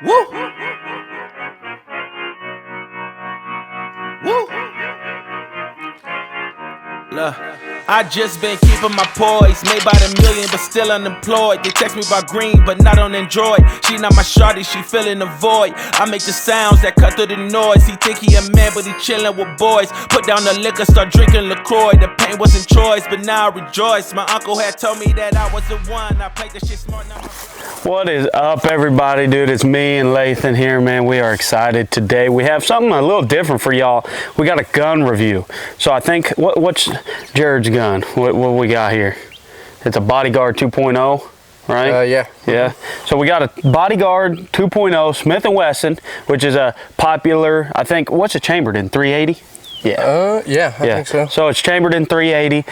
Woo! Woo! Look, I just been keeping my poise. Made by the million, but still unemployed. They text me about green, but not on Android. She not my shawty, she filling the void. I make the sounds that cut through the noise. He think he a man, but he chillin' with boys. Put down the liquor, start drinking LaCroix. The pain wasn't choice, but now I rejoice. My uncle had told me that I was the one. I played the shit smart, now What is up, everybody? Dude, it's me and Lathan here, man. We are excited today. We have something a little different for y'all. We got a gun review. So I think, what's Jared's gun? What we got here? It's a BODYGUARD 2.0, right? Yeah. Yeah. So we got a BODYGUARD 2.0 Smith & Wesson, which is a popular, I think, what's it chambered in, 380? Yeah. I think so. So it's chambered in 380.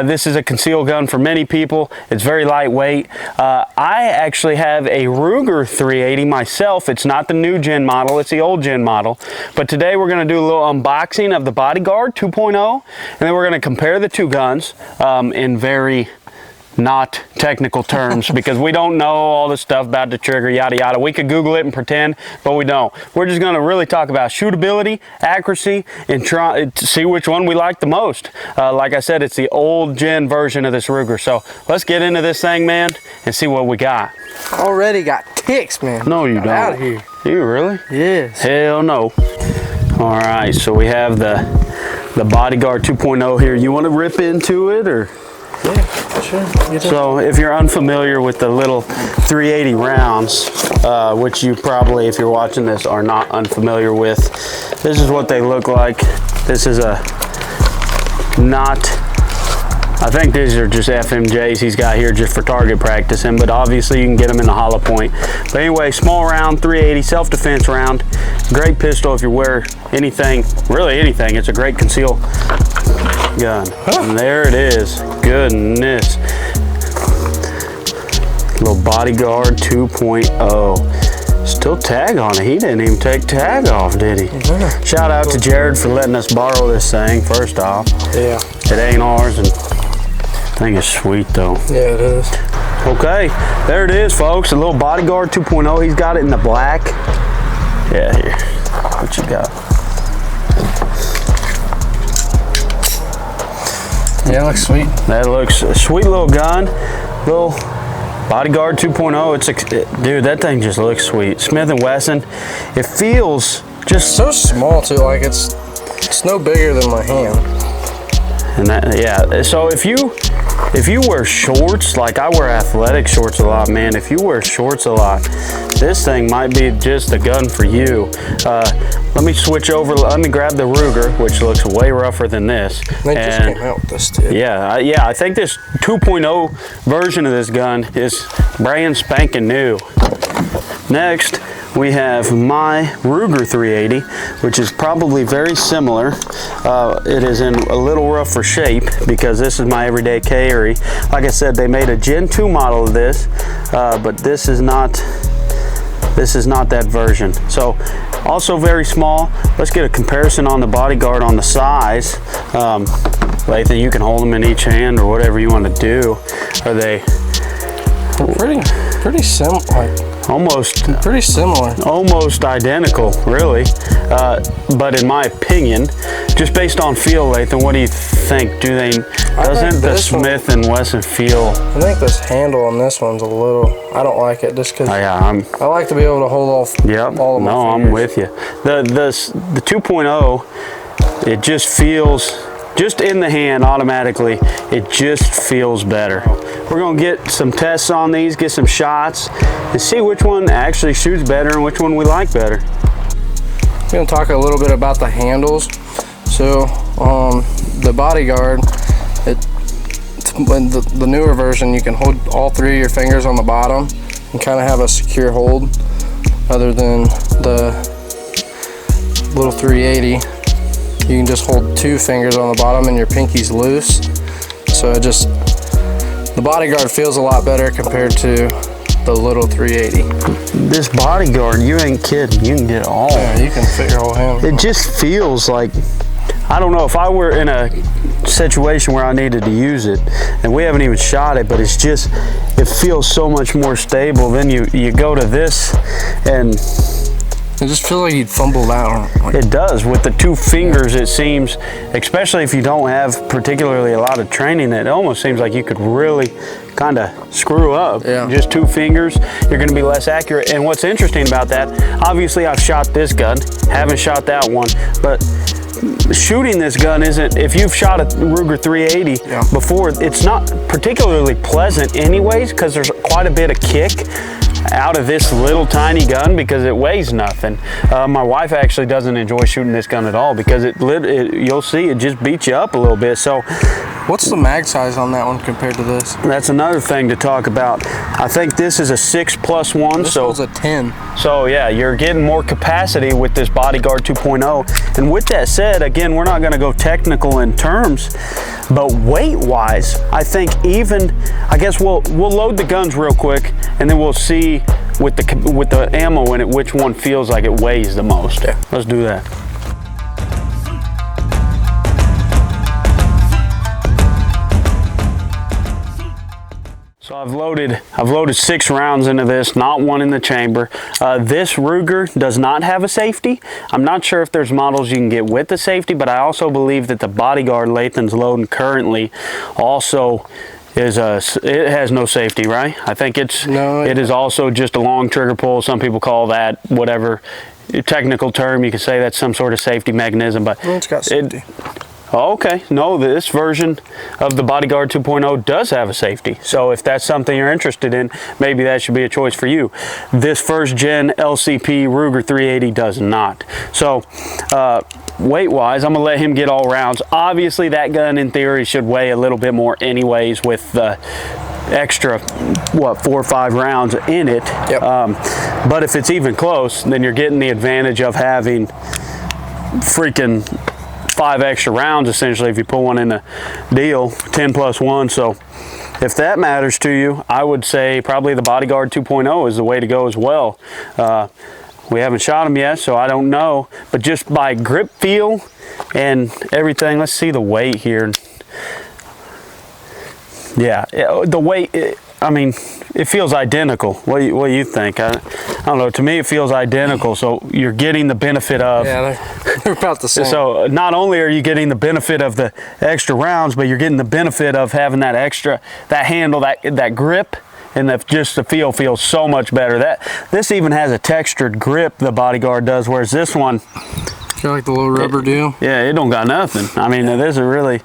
This is a concealed gun for many people. It's very lightweight. I actually have a Ruger 380 myself. It's not the new gen model, it's the old gen model. But today we're gonna do a little unboxing of the BODYGUARD 2.0, and then we're gonna compare the two guns in very not technical terms because we don't know all the stuff about the trigger, yada yada. We could Google it and pretend, but we don't. We're just going to really talk about shootability, accuracy, and try to see which one we like the most. Like I said, it's the old gen version of this Ruger. So let's get into this thing, man, and see what we got. Already got ticks, man. No, you don't. Out of here. You really? Yes. Hell no. All right, so we have the BODYGUARD 2.0 here. You want to rip into it, or? Yeah, sure. So if you're unfamiliar with the little 380 rounds, which you probably, if you're watching this, are not unfamiliar with, this is what they look like. This is a I think these are just FMJs he's got here just for target practicing, but obviously you can get them in the hollow point. But anyway, small round, 380, self-defense round. Great pistol if you wear anything, really anything. It's a great conceal gun. And there it is. Goodness. Little BODYGUARD 2.0. Still tag on it. He didn't even take tag off, did he? Yeah. Shout out to Jared for letting us borrow this thing, first off. Yeah. It ain't ours, and I think it's sweet though. Yeah, it is. Okay, there it is, folks. A little BODYGUARD 2.0. He's got it in the black. Yeah, here. What you got? Yeah, it looks sweet. That looks a sweet little gun. Little BODYGUARD 2.0. Dude, that thing just looks sweet. Smith & Wesson. It feels just so small too. Like it's no bigger than my hand. And that, yeah. So if you wear shorts, like I wear athletic shorts a lot, man. If you wear shorts a lot, this thing might be just a gun for you. Let me switch over. Let me grab the Ruger, which looks way rougher than this. They just came out with this too. Yeah, I think this 2.0 version of this gun is brand spanking new. Next, we have my Ruger 380, which is probably very similar. It is in a little rougher shape because this is my everyday carry. Like I said, they made a Gen 2 model of this, but this is not that version. So also very small. Let's get a comparison on the BODYGUARD on the size. Lathan, you can hold them in each hand or whatever you want to do. Are they? They're pretty similar. Pretty similar. Almost identical, really. But in my opinion, just based on feel, Lathan, what do you think? Doesn't the Smith & Wesson feel? I think this handle on this one's a little. I don't like it just because. Oh, yeah, I like to be able to hold off. Yep. All of my fingers. I'm with you. The 2.0, it just feels. Just in the hand, automatically, it just feels better. We're gonna get some tests on these, get some shots, and see which one actually shoots better and which one we like better. I'm gonna talk a little bit about the handles. So the BODYGUARD, the newer version, you can hold all three of your fingers on the bottom and kind of have a secure hold, other than the little 380. You can just hold two fingers on the bottom and your pinky's loose. So the BODYGUARD feels a lot better compared to the little 380. This BODYGUARD, you ain't kidding. You can get it all. Yeah, you can fit your whole hand. It just feels like, I don't know, if I were in a situation where I needed to use it, and we haven't even shot it, but it's just, it feels so much more stable. Then you go to this, and I just feel like you'd fumble out. it does with the 2 fingers. It seems, especially if you don't have particularly a lot of training, it almost seems like you could really kind of screw up. Yeah. Just 2 fingers, you're going to be less accurate. And what's interesting about that, obviously I've shot this gun, haven't shot that one, but shooting this gun isn't, if you've shot a Ruger 380 before, it's not particularly pleasant anyways, because there's quite a bit of kick out of this little tiny gun because it weighs nothing. My wife actually doesn't enjoy shooting this gun at all because you'll see it just beats you up a little bit. So what's the mag size on that one compared to this? that's another thing to talk about. I think this is a 6+1. This one's a 10. So yeah, you're getting more capacity with this BODYGUARD 2.0. And with that said, again, we're not going to go technical in terms, but weight-wise, I think I guess we'll load the guns real quick, and then we'll see with the ammo in it which one feels like it weighs the most. Yeah. Let's do that. So I've loaded 6 rounds into this, not one in the chamber. This Ruger does not have a safety. I'm not sure if there's models you can get with the safety, but I also believe that the BODYGUARD Lathan's loading currently also it has no safety, right? I think it is also just a long trigger pull. Some people call that whatever technical term. You could say that's some sort of safety mechanism, but it's got safety. Oh, okay, no, this version of the BODYGUARD 2.0 does have a safety. So if that's something you're interested in, maybe that should be a choice for you. This first gen LCP Ruger 380 does not. So weight-wise, I'm gonna let him get all rounds. Obviously, that gun in theory should weigh a little bit more anyways with the extra, 4 or 5 rounds in it. Yep. But if it's even close, then you're getting the advantage of having freaking 5 extra rounds essentially if you pull one in the deal, 10+1. So if that matters to you, I would say probably the BODYGUARD 2.0 is the way to go as well. We haven't shot them yet, so I don't know, but just by grip feel and everything, let's see the weight here. Yeah, the weight, I mean, it feels identical. What do you think? I don't know. To me, it feels identical. So you're getting the benefit of. Yeah, they're about the same. So not only are you getting the benefit of the extra rounds, but you're getting the benefit of having that extra, that handle, that grip, and just the feel feels so much better. This even has a textured grip, the BODYGUARD does, whereas this one, got like the little rubber deal. Yeah, it don't got nothing. I mean, this is really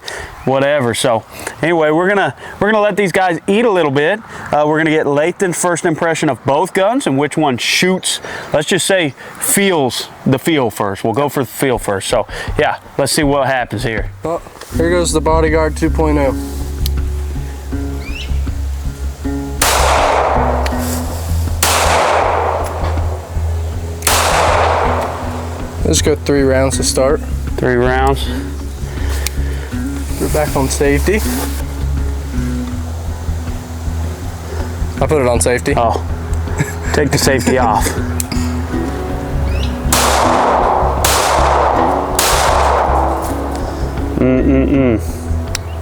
whatever. So anyway, we're gonna let these guys eat a little bit. We're gonna get Lathan's first impression of both guns and which one shoots, let's just say feels the feel first. We'll go for the feel first. So yeah, let's see what happens here. Well, here goes the BODYGUARD 2.0. Let's go 3 rounds to start. 3 rounds. We're back on safety. I put it on safety. Oh, take the safety off.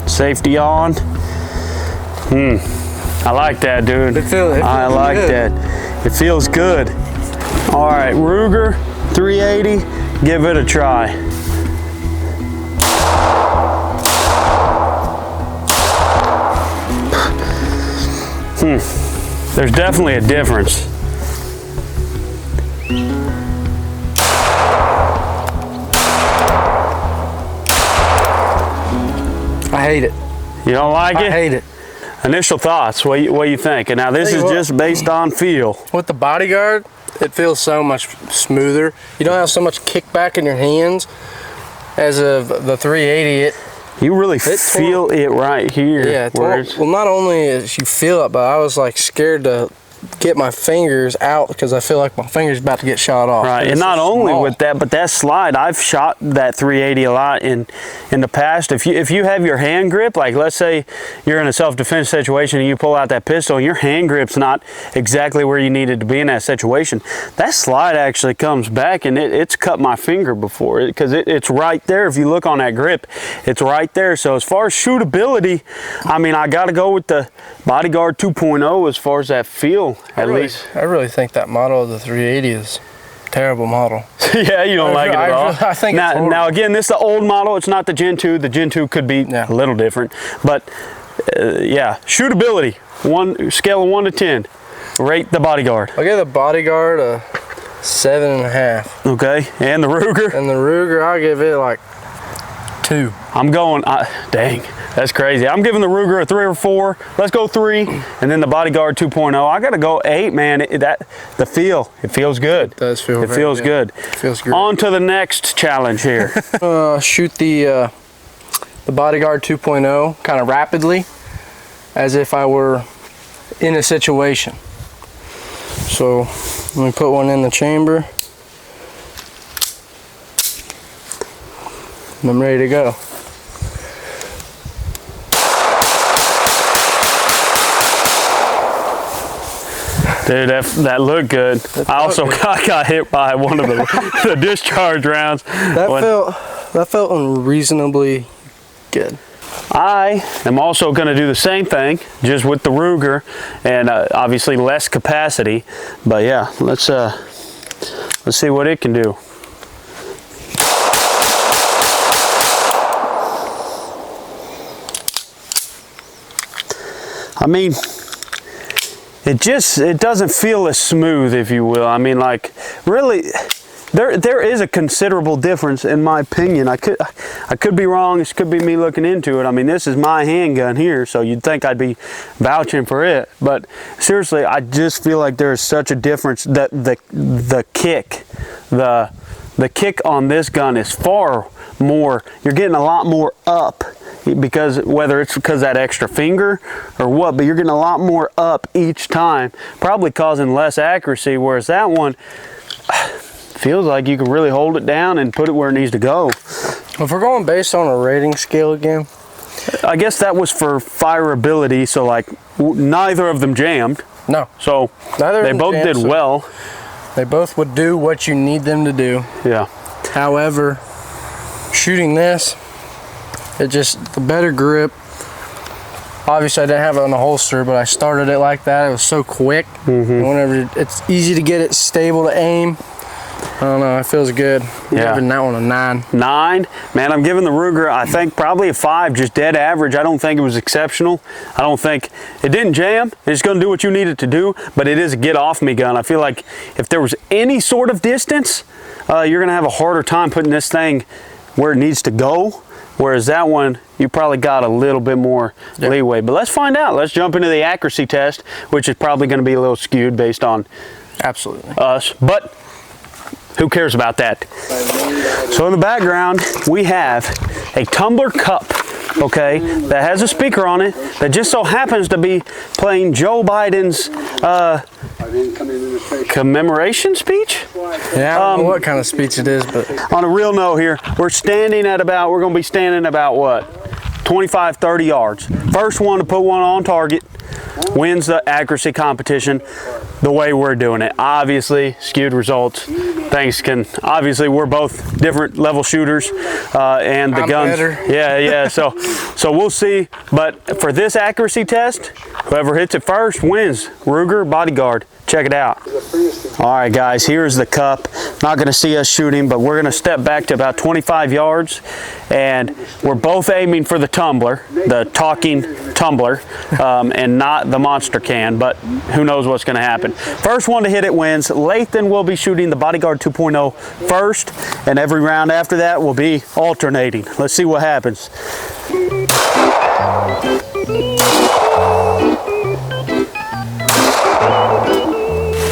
Safety on. I like that, dude. I like that. It feels good. All right, Ruger 380, give it a try. There's definitely a difference. I hate it. You don't like it? I hate it. Initial thoughts, what you think? And now this is just based on feel. With the BODYGUARD, it feels so much smoother. You don't have so much kickback in your hands as of the 380. You really feel it right here. Yeah, well, not only is you feel it, but I was like scared to get my fingers out because I feel like my finger's about to get shot off. Right, and not only with that, but that slide, I've shot that 380 a lot in the past. If you have your hand grip, like let's say you're in a self-defense situation and you pull out that pistol and your hand grip's not exactly where you needed to be in that situation, that slide actually comes back, and it's cut my finger before, because it's right there. If you look on that grip, it's right there. So as far as shootability, I mean, I got to go with the BODYGUARD 2.0 as far as that feel, at least. I really think that model of the 380 is a terrible model. Yeah, you don't like it at all? I think now again, this is the old model. It's not the Gen 2. The Gen 2 could be a little different. But yeah, shootability, scale of 1 to 10. Rate the BODYGUARD. I'll give the BODYGUARD a 7.5. Okay, and the Ruger? And the Ruger, I'll give it like 2. I'm going, dang, that's crazy. I'm giving the Ruger a 3 or 4. Let's go 3, and then the BODYGUARD 2.0. I gotta go 8, man. The feel, it feels good. It does feel. It feels good. It feels good. On to the next challenge here. Shoot the BODYGUARD 2.0 kind of rapidly, as if I were in a situation. So let me put one in the chamber. And I'm ready to go. Dude, that looked good. I also got hit by one of the discharge rounds. That felt unreasonably good. I am also going to do the same thing, just with the Ruger, and obviously less capacity. But yeah, let's see what it can do. I mean, it doesn't feel as smooth, if you will. I mean, like, really, there is a considerable difference, in my opinion. I could be wrong. This could be me looking into it. I mean, this is my handgun here, so you'd think I'd be vouching for it. But seriously, I just feel like there is such a difference. That the kick on this gun is far more. You're getting a lot more up, because whether it's because that extra finger or what, but you're getting a lot more up each time, probably causing less accuracy, whereas that one feels like you can really hold it down and put it where it needs to go. If we're going based on a rating scale again, I guess that was for fireability, so like neither of them jammed. No. So they both did well. They both would do what you need them to do. Yeah. However, shooting this, the better grip. Obviously I didn't have it on the holster, but I started it like that. It was so quick. And whenever it's easy to get it stable to aim. I don't know, it feels good. I'm giving that one a 9. 9? Man, I'm giving the Ruger, I think, probably a 5, just dead average. I don't think it was exceptional. I don't think, it didn't jam. It's gonna do what you need it to do, but it is a get off me gun. I feel like if there was any sort of distance, you're gonna have a harder time putting this thing where it needs to go. Whereas that one, you probably got a little bit more leeway. But let's find out. Let's jump into the accuracy test, which is probably going to be a little skewed based on us. But who cares about that? So in the background, we have a tumbler cup, okay, that has a speaker on it that just so happens to be playing Joe Biden's commemoration speech? Yeah, I don't know what kind of speech it is, but on a real note here, we're going to be standing about what? 25, 30 yards. First one to put one on target wins the accuracy competition the way we're doing it. Obviously, skewed results. Obviously, we're both different level shooters, and the guns. Better. Yeah. So we'll see. But for this accuracy test, whoever hits it first wins. Ruger BODYGUARD. Check it out. All right, guys, here's the cup. Not going to see us shooting, but we're going to step back to about 25 yards, and we're both aiming for the tumbler, the talking tumbler, and not the monster can, but who knows what's going to happen. First one to hit it wins. Lathan will be shooting the BODYGUARD 2.0 first, and every round after that will be alternating. Let's see what happens.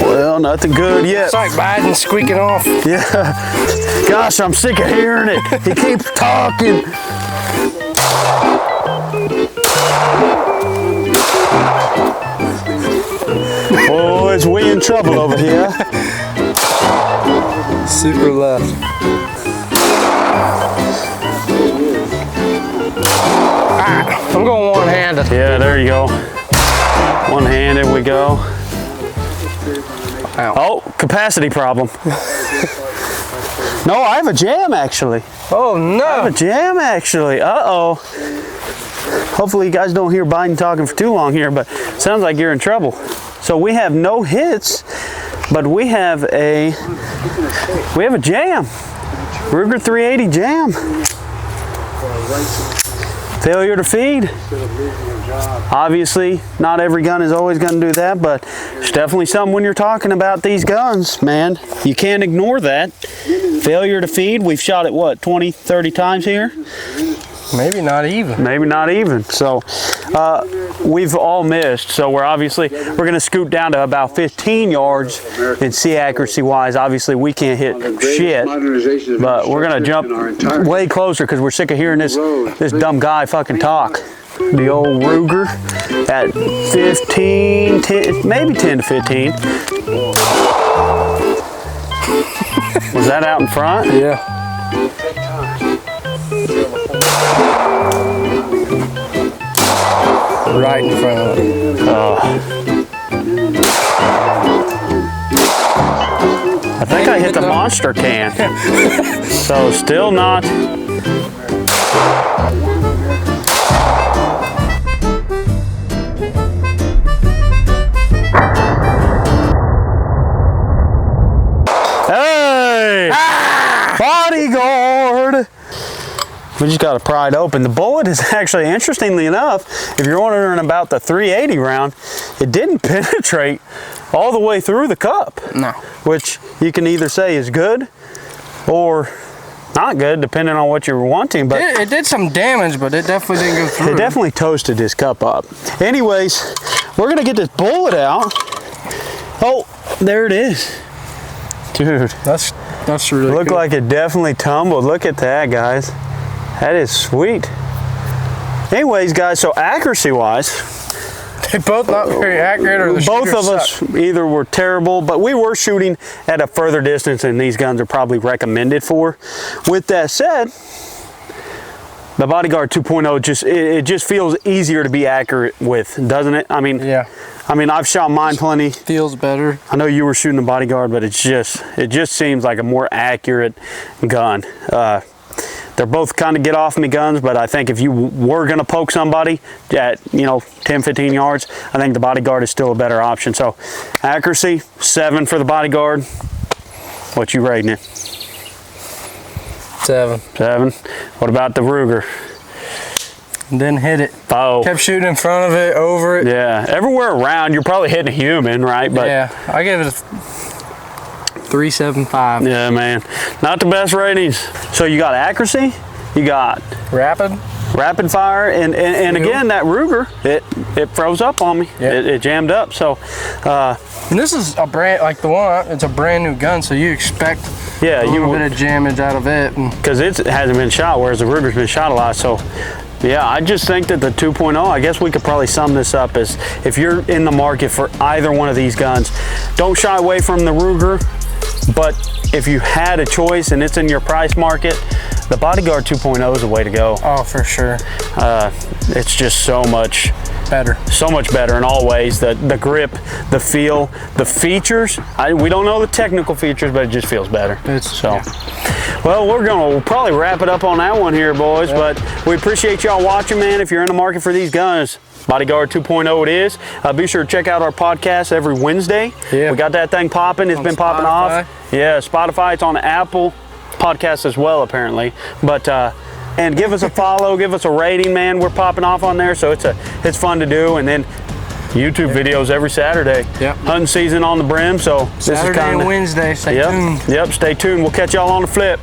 Well, nothing good yet. it's like Biden squeaking off. Yeah. Gosh, I'm sick of hearing it. He keeps talking. Oh, it's trouble over here. Super left. I'm going one-handed. Yeah, there you go. One-handed we go. Ow. Oh, capacity problem. No, I have a jam actually. Oh no! I have a jam actually. Uh-oh. Hopefully you guys don't hear Biden talking for too long here, but sounds like you're in trouble. So we have no hits, but we have a jam. Ruger 380 jam. Failure to feed. Obviously, not every gun is always going to do that, but it's definitely something when you're talking about these guns, man. You can't ignore that. Failure to feed. We've shot it, what, 20, 30 times here? Maybe not even. Maybe not even. So we've all missed. So we're going to scoot down to about 15 yards and see accuracy wise. Obviously we can't hit shit, but we're going to jump way closer because we're sick of hearing this dumb guy fucking talk. The old Ruger at 15, 10, maybe 10 to 15. Was that out in front? Yeah. Right in front of it. I think I hit the monster can. So still not. Hey! Bodyguard! We just got to pry it open. The bullet is actually, interestingly enough, if you're wondering about the 380 round, it didn't penetrate all the way through the cup. No. Which you can either say is good or not good, depending on what you're wanting. But it did some damage, but it definitely didn't go through. it definitely toasted this cup up. Anyways, we're going to get this bullet out. Oh, there it is. Dude. That's really Looked cool. like it definitely tumbled. Look at that, guys. That is sweet. Anyways, guys, so accuracy-wise, They both not very accurate, or the both of us suck. either were terrible, but we were shooting at a further distance than these guns are probably recommended for. With that said, the BODYGUARD 2.0 it just feels easier to be accurate with, doesn't it? I mean, Yeah. I mean, I've shot mine plenty. Feels better. I know you were shooting the BODYGUARD, but it just seems like a more accurate gun. They're both kind of get off me guns, but I think if you were going to poke somebody at, 10, 15 yards, I think the BODYGUARD is still a better option. So accuracy, 7 for the BODYGUARD. What you rating it? 7. 7. What about the Ruger? Didn't hit it. Oh. Kept shooting in front of it, over it. Yeah, everywhere around, you're probably hitting a human, right? But yeah, I gave it a 3.75. yeah, man, not the best ratings. So you got accuracy, you got rapid fire, and again, that Ruger, it froze up on me. Yeah. It jammed up. So And this is a brand, like the one, it's a brand new gun, so you expect yeah, a little bit of jammage out of it. Because it hasn't been shot, whereas the Ruger's been shot a lot. So yeah, I just think that the 2.0, I guess we could probably sum this up as, if you're in the market for either one of these guns, don't shy away from the Ruger. But if you had a choice and it's in your price market, the BODYGUARD 2.0 is the way to go. Oh, for sure. It's just so much Better. So much better in all ways. The grip, the feel, the features. We don't know the technical features, but it just feels better. Well, we'll probably wrap it up on that one here, boys. Yep. But we appreciate y'all watching, man. If you're in the market for these guns, BODYGUARD 2.0 it is. Be sure to check out our podcast every Wednesday. Yeah. We got that thing popping. It's been popping off. Yeah, Spotify. It's on Apple Podcasts as well, apparently. But and give us a follow, give us a rating, man. We're popping off on there, so it's fun to do. And then YouTube videos every Saturday. Yep. Hunting season on the brim. So Saturday and Wednesday. Stay tuned. Yep. Stay tuned. We'll catch y'all on the flip.